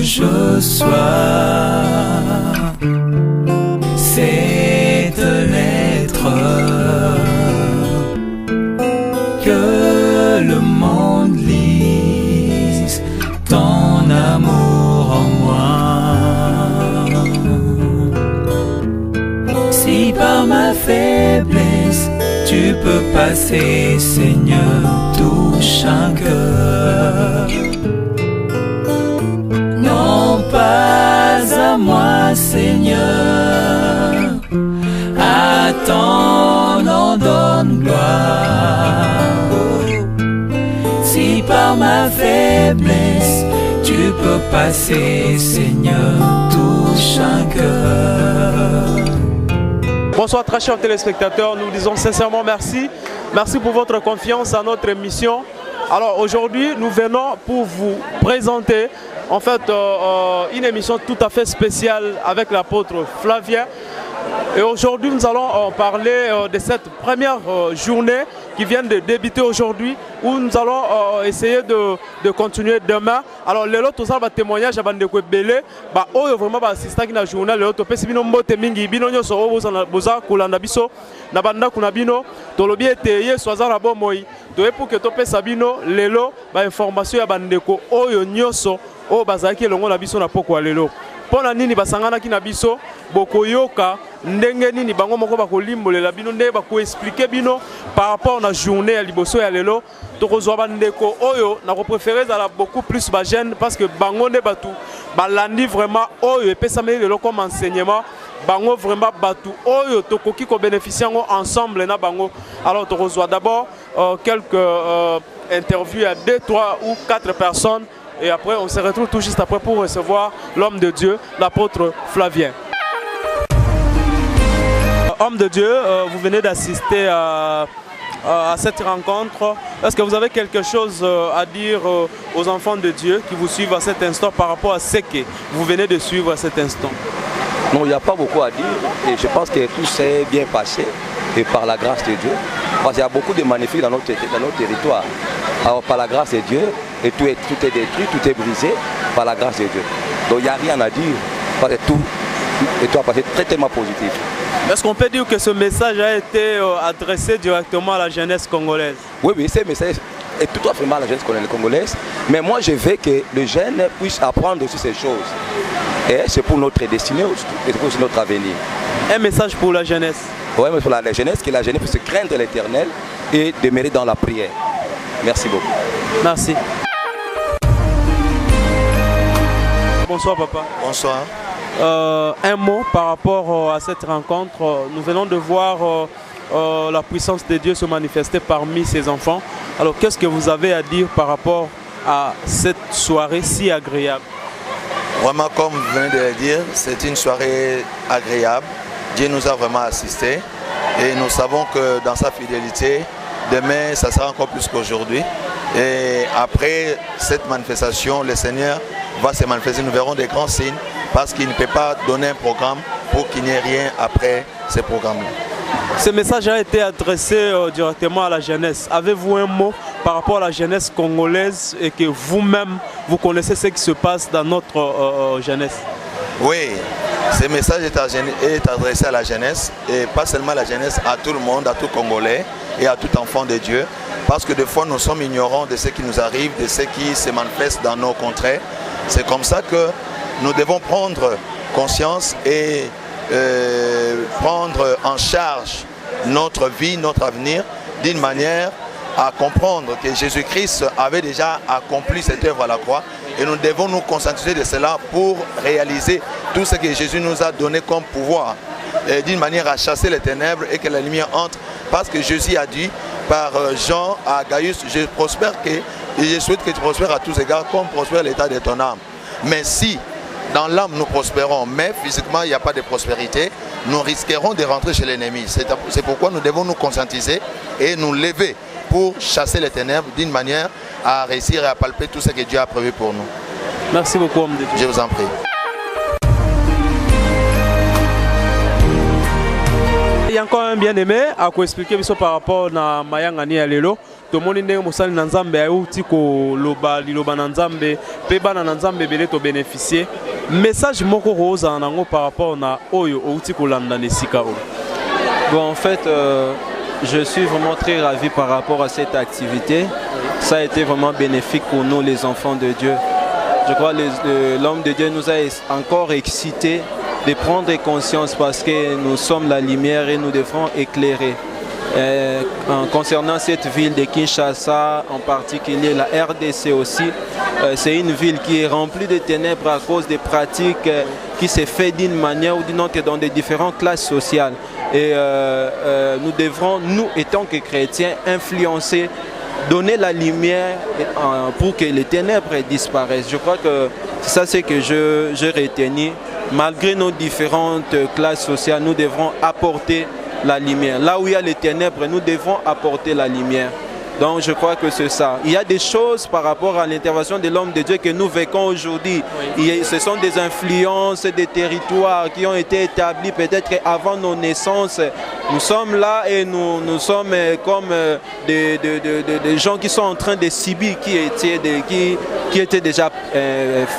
je sois. Cette lettre que le monde lise, ton amour en moi. Si par ma faiblesse tu peux passer, Seigneur, touche un cœur. Non pas à moi, Seigneur, à ton nom donne gloire. Si par ma faiblesse tu peux passer, Seigneur, touche un cœur. Bonsoir très chers téléspectateurs, nous disons sincèrement merci. Merci pour votre confiance à notre émission. Alors aujourd'hui, nous venons pour vous présenter en fait une émission tout à fait spéciale avec l'apôtre Flavien. Et aujourd'hui, nous allons parler de cette première journée qui vient de débuter aujourd'hui, où nous allons essayer de continuer demain. Alors, les autres, tout ça, témoignage à Bandeko Belé, vraiment, assistant qui na journée, les autres, parce que nous avons mingi, bino nyo so boza kulanda biso, na banda kuna bino, tolobi eteye soza la bo moi, to pour que to pesa bino, lelo, information ya Bandeko, oyo nyoso, o bazaki longo na biso na poko lelo. Pona nini basangana ki na biso bokoyoka ndenge nini bango moko bakolimbolela bino nde bako expliquer bino par rapport na journée ya liboso ya lelo tokozwa bandeko oyo na ko préférer za beaucoup plus ba jeune parce que bango nde batu balandi vraiment oyo epesa meli lelo comme enseignement bango vraiment batu oyo tokoki ko bénéficier ensemble na bango. Alors tokozwa d'abord quelques interviews à 2, 3 ou 4 personnes. Et après, on se retrouve tout juste après pour recevoir l'homme de Dieu, l'apôtre Flavien. Homme de Dieu, vous venez d'assister à cette rencontre. Est-ce que vous avez quelque chose à dire aux enfants de Dieu qui vous suivent à cet instant par rapport à ce que vous venez de suivre à cet instant? Non, il n'y a pas beaucoup à dire. Et je pense que tout s'est bien passé et par la grâce de Dieu. Parce qu'il y a beaucoup de magnifiques dans notre territoire. Alors par la grâce de Dieu, et tout est détruit, tout est brisé par la grâce de Dieu. Donc il n'y a rien à dire, parce que tout a passé très positif. Est-ce qu'on peut dire que ce message a été adressé directement à la jeunesse congolaise? Oui, ce message est tout à fait à la jeunesse congolaise. Mais moi je veux que les jeunes puissent apprendre aussi ces choses. Et c'est pour notre destinée, et pour notre avenir. Un message pour la jeunesse? Oui, mais pour la jeunesse, que la jeunesse puisse craindre l'Éternel et demeurer dans la prière. Merci beaucoup. Merci. Bonsoir papa. Bonsoir. Un mot par rapport à cette rencontre. Nous venons de voir la puissance de Dieu se manifester parmi ses enfants. Alors qu'est-ce que vous avez à dire par rapport à cette soirée si agréable? Vraiment, comme vous venez de le dire, c'est une soirée agréable. Dieu nous a vraiment assistés et nous savons que dans sa fidélité, demain, ça sera encore plus qu'aujourd'hui. Et après cette manifestation, le Seigneur va se manifester. Nous verrons des grands signes parce qu'il ne peut pas donner un programme pour qu'il n'y ait rien après ce programme-là. Ce message a été adressé directement à la jeunesse. Avez-vous un mot par rapport à la jeunesse congolaise et que vous-même, vous connaissez ce qui se passe dans notre jeunesse? Oui, ce message est adressé à la jeunesse et pas seulement à la jeunesse, à tout le monde, à tout Congolais et à tout enfant de Dieu. Parce que des fois nous sommes ignorants de ce qui nous arrive, de ce qui se manifeste dans nos contrées. C'est comme ça que nous devons prendre conscience et prendre en charge notre vie, notre avenir, d'une manière à comprendre que Jésus-Christ avait déjà accompli cette œuvre à la croix et nous devons nous concentrer de cela pour réaliser tout ce que Jésus nous a donné comme pouvoir, d'une manière à chasser les ténèbres et que la lumière entre, parce que Jésus a dit par Jean à Gaius, je souhaite que tu prospères à tous égards comme prospère l'état de ton âme. Mais si dans l'âme nous prospérons, mais physiquement il n'y a pas de prospérité, nous risquerons de rentrer chez l'ennemi. C'est pourquoi nous devons nous conscientiser et nous lever pour chasser les ténèbres d'une manière à réussir et à palper tout ce que Dieu a prévu pour nous. Merci beaucoup, homme de Dieu. Je vous en prie. Il y a encore un bien-aimé à expliquer par rapport à Mayangani à Lelo. tomoni ndenge mosali na nzambe ayuti koloba liloba na nzambe mpe bana na nzambe ebele tobénéficie message moko kozala nango par rapport na oyo outi kolanda na esika oyo. Bon, en fait, je suis vraiment très ravi par rapport à cette activité. Ça a été vraiment bénéfique pour nous, les enfants de Dieu. Je crois que l'homme de Dieu nous a encore excités de prendre conscience parce que nous sommes la lumière et nous devons éclairer. Concernant cette ville de Kinshasa, en particulier la RDC aussi, c'est une ville qui est remplie de ténèbres à cause des pratiques qui se fait d'une manière ou d'une autre dans des différentes classes sociales. Et nous devrons, nous étant que chrétiens, influencer, donner la lumière pour que les ténèbres disparaissent. Je crois que c'est ça ce que je retenu. Malgré nos différentes classes sociales, nous devrons apporter la lumière. Là où il y a les ténèbres, nous devons apporter la lumière. Donc je crois que c'est ça. Il y a des choses par rapport à l'intervention de l'homme de Dieu que nous vécons aujourd'hui. Oui. Ce sont des influences, des territoires qui ont été établis peut-être avant nos naissances. Nous sommes là et nous sommes comme des gens qui sont en train de subir, qui étaient déjà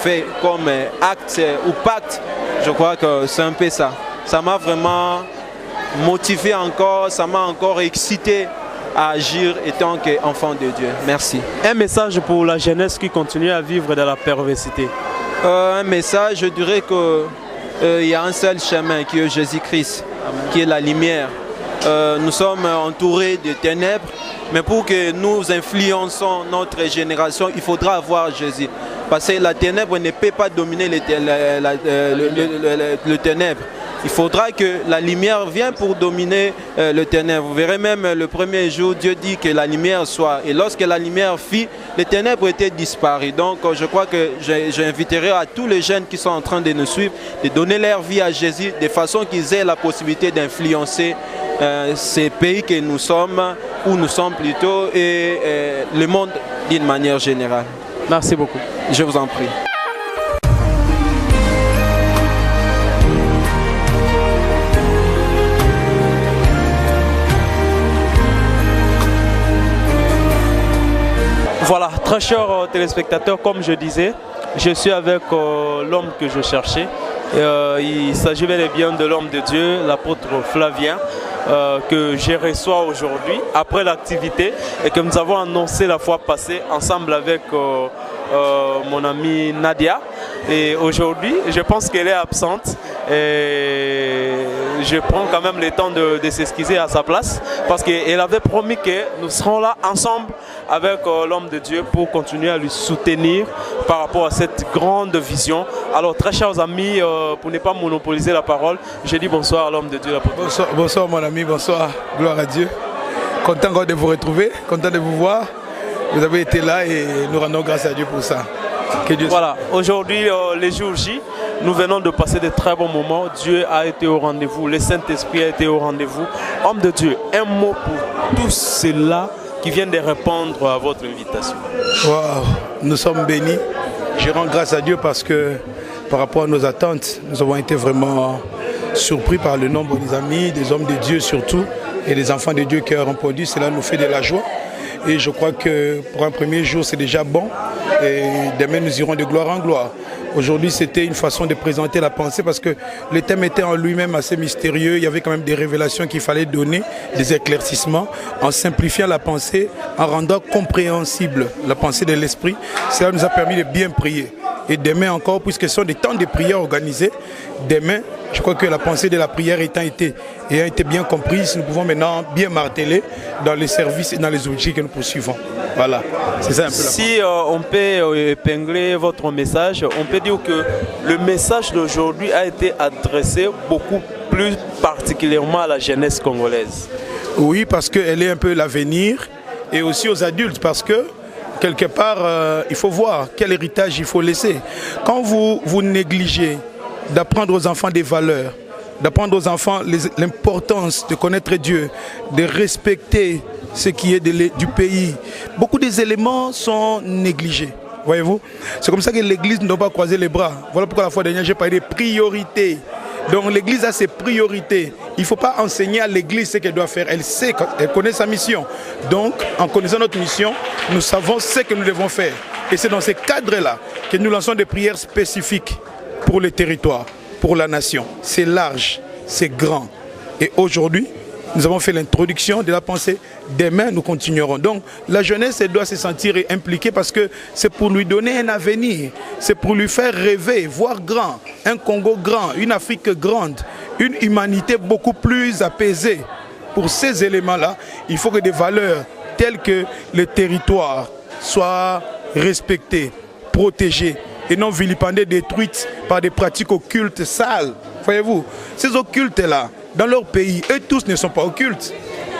faits comme actes ou pactes. Je crois que c'est un peu ça. Ça m'a vraiment motivé encore, ça m'a encore excité à agir étant qu'enfant de Dieu. Merci. Un message pour la jeunesse qui continue à vivre dans la perversité. Un message, je dirais qu'il y a un seul chemin qui est Jésus-Christ, qui est la lumière. Nous sommes entourés de ténèbres, mais pour que nous influençons notre génération, il faudra avoir Jésus. Parce que la ténèbre ne peut pas dominer le ténèbre. Il faudra que la lumière vienne pour dominer le ténèbre. Vous verrez même le premier jour, Dieu dit que la lumière soit. Et lorsque la lumière fit, les ténèbres étaient disparues. Donc je crois que j'inviterai à tous les jeunes qui sont en train de nous suivre, de donner leur vie à Jésus, de façon qu'ils aient la possibilité d'influencer ces pays que nous sommes, où nous sommes plutôt, et le monde d'une manière générale. Merci beaucoup. Je vous en prie. Voilà, très chers téléspectateurs, comme je disais, je suis avec l'homme que je cherchais. Il s'agit bel et bien de l'homme de Dieu, l'apôtre Flavien, que je reçois aujourd'hui après l'activité et que nous avons annoncé la fois passée ensemble avec mon amie Nadia. Et aujourd'hui, je pense qu'elle est absente et je prends quand même le temps de s'excuser à sa place parce qu'elle avait promis que nous serons là ensemble avec l'homme de Dieu pour continuer à lui soutenir par rapport à cette grande vision. Alors très chers amis, pour ne pas monopoliser la parole, je dis bonsoir à l'homme de Dieu. Bonsoir, bonsoir mon ami, bonsoir, gloire à Dieu. Content encore de vous retrouver, content de vous voir. Vous avez été là et nous rendons grâce à Dieu pour ça. Que Dieu voilà, aujourd'hui, les jours J, nous venons de passer de très bons moments. Dieu a été au rendez-vous, le Saint-Esprit a été au rendez-vous. Homme de Dieu, un mot pour tous ceux-là qui viennent de répondre à votre invitation. Wow, nous sommes bénis. Je rends grâce à Dieu parce que par rapport à nos attentes, nous avons été vraiment surpris par le nombre des amis, des hommes de Dieu surtout, et des enfants de Dieu qui ont répondu. Cela nous fait de la joie. Et je crois que pour un premier jour, c'est déjà bon. Et demain, nous irons de gloire en gloire. Aujourd'hui, c'était une façon de présenter la pensée parce que le thème était en lui-même assez mystérieux. Il y avait quand même des révélations qu'il fallait donner, des éclaircissements, en simplifiant la pensée, en rendant compréhensible la pensée de l'esprit. Cela nous a permis de bien prier. Et demain encore, puisque ce sont des temps de prière organisés, demain, je crois que la pensée de la prière ayant été bien comprise, nous pouvons maintenant bien marteler dans les services et dans les objectifs que nous poursuivons. Voilà, c'est ça un peu. Si on peut épingler votre message, on peut dire que le message d'aujourd'hui a été adressé beaucoup plus particulièrement à la jeunesse congolaise. Oui, parce qu'elle est un peu l'avenir et aussi aux adultes parce que quelque part, il faut voir quel héritage il faut laisser. Quand vous négligez d'apprendre aux enfants des valeurs, d'apprendre aux enfants l'importance de connaître Dieu, de respecter ce qui est du pays, beaucoup des éléments sont négligés. Voyez-vous, c'est comme ça que l'Église ne doit pas croiser les bras. Voilà pourquoi la fois dernière, j'ai parlé des priorités. Donc l'Église a ses priorités. il ne faut pas enseigner à l'Église ce qu'elle doit faire. Elle sait, elle connaît sa mission. Donc, en connaissant notre mission, nous savons ce que nous devons faire. Et c'est dans ces cadres-là que nous lançons des prières spécifiques pour le territoire, pour la nation. C'est large, c'est grand. Et aujourd'hui, nous avons fait l'introduction de la pensée. Demain, nous continuerons. Donc, la jeunesse, elle doit se sentir impliquée parce que c'est pour lui donner un avenir. C'est pour lui faire rêver, voir grand. Un Congo grand, une Afrique grande, une humanité beaucoup plus apaisée. Pour ces éléments-là, il faut que des valeurs telles que le territoire soient respectées, protégées et non vilipendées, détruites par des pratiques occultes sales. Voyez-vous, ces occultes-là, dans leur pays, eux tous ne sont pas occultes.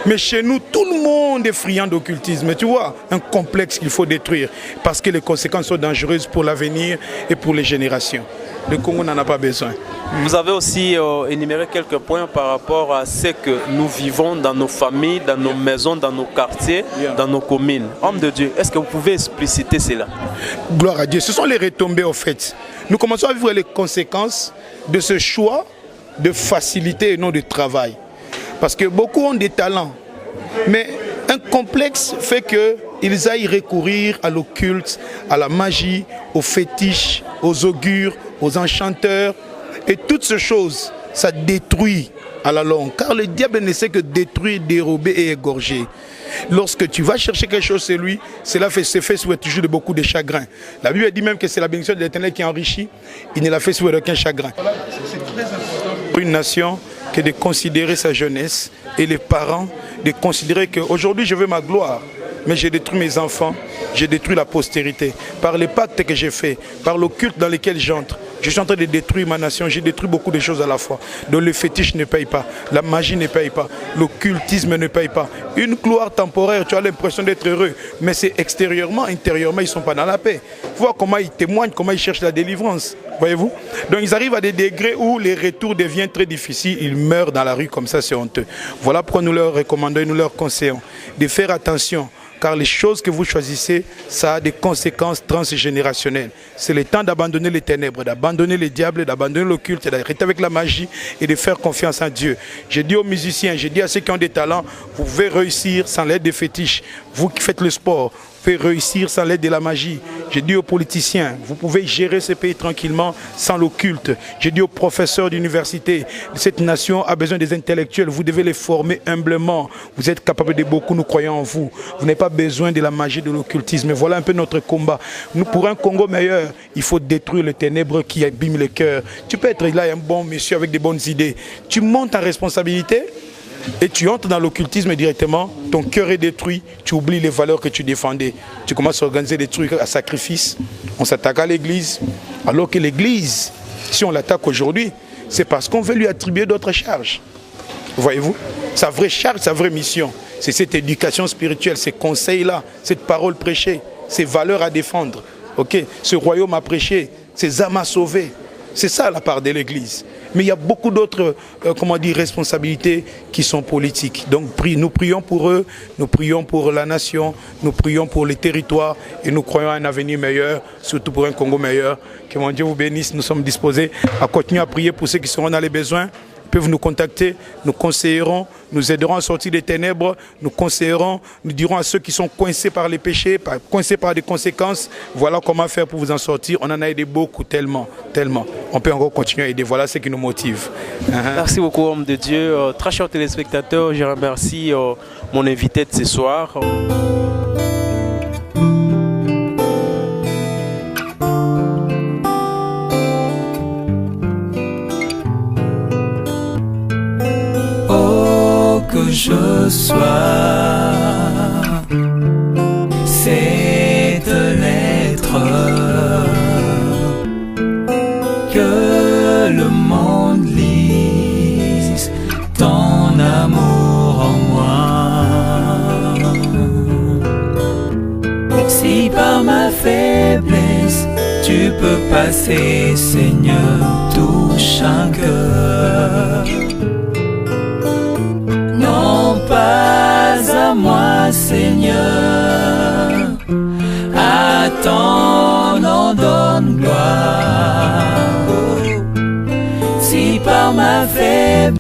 Mais chez nous, tout le monde est friand d'occultisme. Tu vois, un complexe qu'il faut détruire parce que les conséquences sont dangereuses pour l'avenir et pour les générations. Le Congo n'en a pas besoin. Vous avez aussi énuméré quelques points par rapport à ce que nous vivons dans nos familles, dans nos maisons, dans nos quartiers, dans nos communes. Homme de Dieu, est-ce que vous pouvez expliciter cela? Gloire à Dieu. Ce sont les retombées au fait. Nous commençons à vivre les conséquences de ce choix de facilité et non de travail. Parce que beaucoup ont des talents, mais un complexe fait qu'ils aillent recourir à l'occulte, à la magie, aux fétiches, aux augures, aux enchanteurs. Et toutes ces choses, ça détruit à la longue. Car le diable ne sait que détruire, dérober et égorger. Lorsque tu vas chercher quelque chose chez lui, cela se fait sous toujours de beaucoup de chagrin. La Bible dit même que c'est la bénédiction de l'Éternel qui enrichit. Il ne l'a fait sous aucun chagrin. C'est très important pour une nation que de considérer sa jeunesse et les parents, de considérer qu'aujourd'hui je veux ma gloire. Mais j'ai détruit mes enfants, j'ai détruit la postérité. Par les pactes que j'ai faits, par l'occulte dans lequel j'entre, je suis en train de détruire ma nation, j'ai détruit beaucoup de choses à la fois. Donc le fétiche ne paye pas, la magie ne paye pas, l'occultisme ne paye pas. Une gloire temporaire, tu as l'impression d'être heureux, mais c'est extérieurement, intérieurement, ils ne sont pas dans la paix. Vois comment ils témoignent, comment ils cherchent la délivrance. Voyez-vous? Donc ils arrivent à des degrés où les retours deviennent très difficiles, ils meurent dans la rue comme ça, c'est honteux. Voilà pourquoi nous leur recommandons et nous leur conseillons de faire attention. Car les choses que vous choisissez, ça a des conséquences transgénérationnelles. C'est le temps d'abandonner les ténèbres, d'abandonner les diables, d'abandonner l'occulte, d'arrêter avec la magie et de faire confiance en Dieu. J'ai dit aux musiciens, j'ai dit à ceux qui ont des talents, vous pouvez réussir sans l'aide des fétiches. Vous qui faites le sport, vous pouvez réussir sans l'aide de la magie. J'ai dit aux politiciens, vous pouvez gérer ce pays tranquillement sans l'occulte. J'ai dit aux professeurs d'université, cette nation a besoin des intellectuels, vous devez les former humblement. Vous êtes capables de beaucoup, nous croyons en vous. Vous n'avez pas besoin de la magie de l'occultisme. Voilà un peu notre combat. Nous, pour un Congo meilleur, il faut détruire les ténèbres qui abîment le cœur. Tu peux être là un bon monsieur avec des bonnes idées. Tu montes en responsabilité et tu entres dans l'occultisme directement, ton cœur est détruit, tu oublies les valeurs que tu défendais. Tu commences à organiser des trucs à sacrifice, on s'attaque à l'église, alors que l'église, si on l'attaque aujourd'hui, c'est parce qu'on veut lui attribuer d'autres charges. Voyez-vous? Sa vraie charge, sa vraie mission, c'est cette éducation spirituelle, ces conseils-là, cette parole prêchée, ces valeurs à défendre. Okay? Ce royaume à prêcher, ces âmes à sauver. C'est ça la part de l'église. Mais il y a beaucoup d'autres responsabilités qui sont politiques. Donc nous prions pour eux, nous prions pour la nation, nous prions pour les territoires et nous croyons à un avenir meilleur, surtout pour un Congo meilleur. Que mon Dieu vous bénisse, nous sommes disposés à continuer à prier pour ceux qui seront dans les besoins. Ils peuvent nous contacter, nous conseillerons, nous aiderons à sortir des ténèbres, nous conseillerons, nous dirons à ceux qui sont coincés par les péchés, coincés par des conséquences, voilà comment faire pour vous en sortir. On en a aidé beaucoup, tellement. On peut encore continuer à aider, voilà ce qui nous motive. Merci beaucoup, homme de Dieu. Très chers téléspectateurs, je remercie mon invité de ce soir. Que je sois cette lettre que le monde lise, ton amour en moi. Si par ma faiblesse tu peux passer, Seigneur, touche un cœur. Pas à moi, Seigneur, à ton nom donne gloire. Si par ma faiblesse